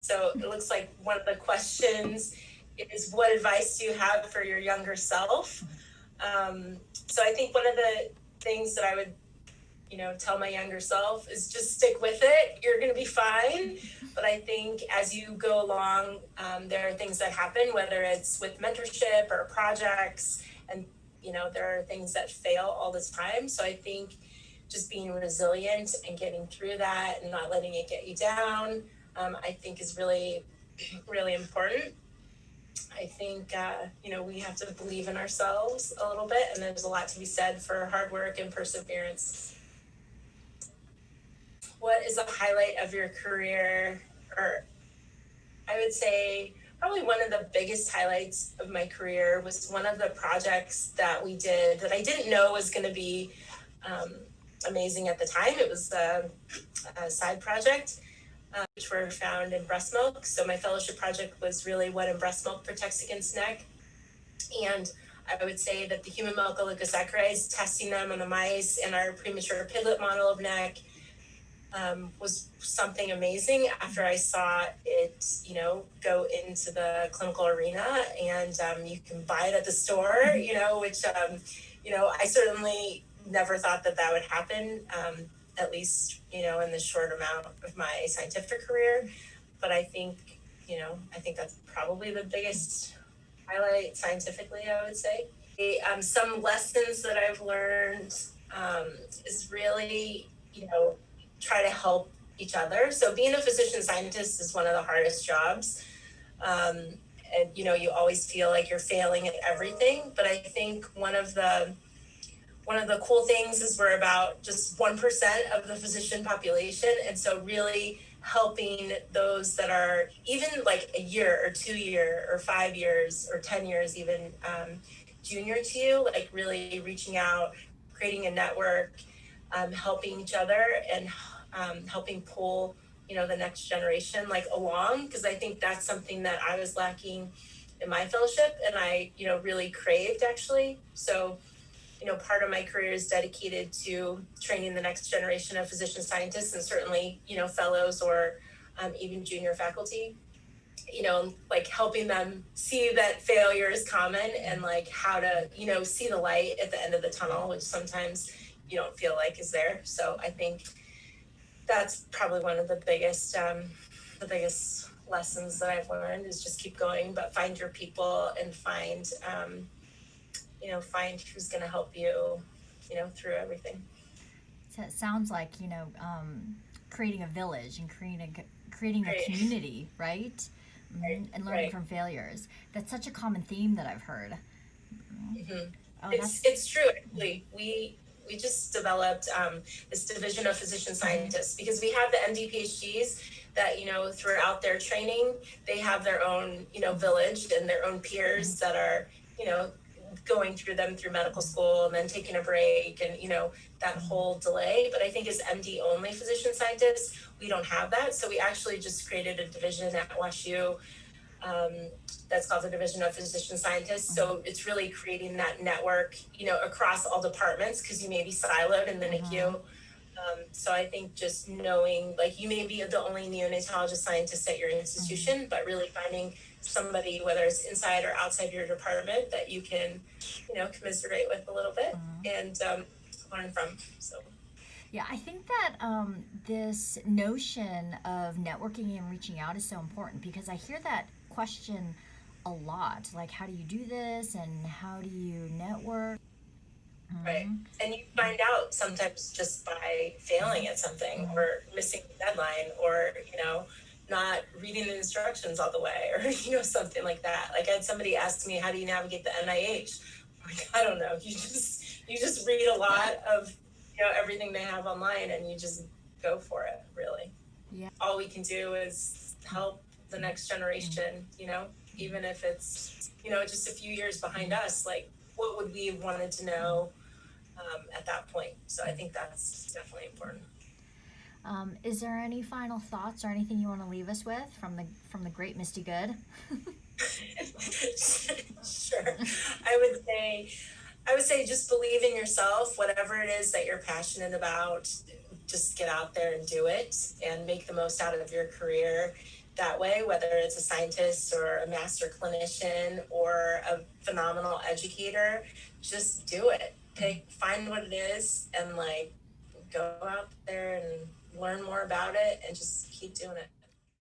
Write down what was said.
So it looks like one of the questions is, what advice do you have for your younger self? So I think one of the things that I would, tell my younger self is just stick with it. You're going to be fine. But I think as you go along, there are things that happen, whether it's with mentorship or projects, and, there are things that fail all the time. So I think just being resilient and getting through that and not letting it get you down, I think is really, really important. I think, we have to believe in ourselves a little bit, and there's a lot to be said for hard work and perseverance. What is a highlight of your career? Or I would say probably one of the biggest highlights of my career was one of the projects that we did that I didn't know was going to be amazing at the time. It was a side project, which were found in breast milk. So my fellowship project was really what in breast milk protects against NEC. And I would say that the human milk oligosaccharides, testing them on the mice and our premature piglet model of NEC, was something amazing after I saw it, go into the clinical arena, and you can buy it at the store, which, I certainly never thought that would happen, at least, in the short amount of my scientific career. But I think that's probably the biggest highlight scientifically, I would say. Some lessons that I've learned is really, try to help each other. So being a physician scientist is one of the hardest jobs. And, you always feel like you're failing at everything. But I think one of the cool things is we're about just 1% of the physician population. And so really helping those that are even like a year or 2 year or 5 years or 10 years, even junior to you, like really reaching out, creating a network, helping each other, and helping pull, the next generation along, because I think that's something that I was lacking in my fellowship, and I, really craved actually. So, part of my career is dedicated to training the next generation of physician scientists, and certainly, fellows or even junior faculty, helping them see that failure is common, and how to, see the light at the end of the tunnel, which sometimes you don't feel like is there. So I think that's probably one of the biggest lessons that I've learned, is just keep going, but find your people and find who's going to help you, through everything. So it sounds like, creating a village and creating a community, right? Right. And learning from failures. That's such a common theme that I've heard. Mm-hmm. Oh, it's true. Actually, we just developed this division of physician scientists, because we have the MD PhDs that, throughout their training, they have their own, village and their own peers that are, going through them through medical school and then taking a break and, that whole delay. But I think as MD only physician scientists, we don't have that. So we actually just created a division at WashU that's called the Division of Physician Scientists. So it's really creating that network, across all departments, because you may be siloed in the NICU. So I think just knowing, you may be the only neonatologist scientist at your institution, but really finding somebody, whether it's inside or outside your department, that you can, commiserate with a little bit and learn from. So. Yeah, I think that this notion of networking and reaching out is so important, because I hear that question a lot. Like, how do you do this, and how do you network? Right. And you find out sometimes just by failing at something, or missing the deadline, or, not reading the instructions all the way, or, something like that. Like, I had somebody ask me, how do you navigate the NIH? I'm like, I don't know. You just read a lot of, everything they have online, and you just go for it, really. Yeah. All we can do is help the next generation, even if it's, just a few years behind us, what would we have wanted to know at that point? So I think that's definitely important. Is there any final thoughts or anything you want to leave us with from the great Misty Good? Sure. I would say just believe in yourself, whatever it is that you're passionate about. Just get out there and do it, and make the most out of your career. that way, whether it's a scientist or a master clinician or a phenomenal educator. Just do it. Find what it is and like go out there and learn more about it and just keep doing it.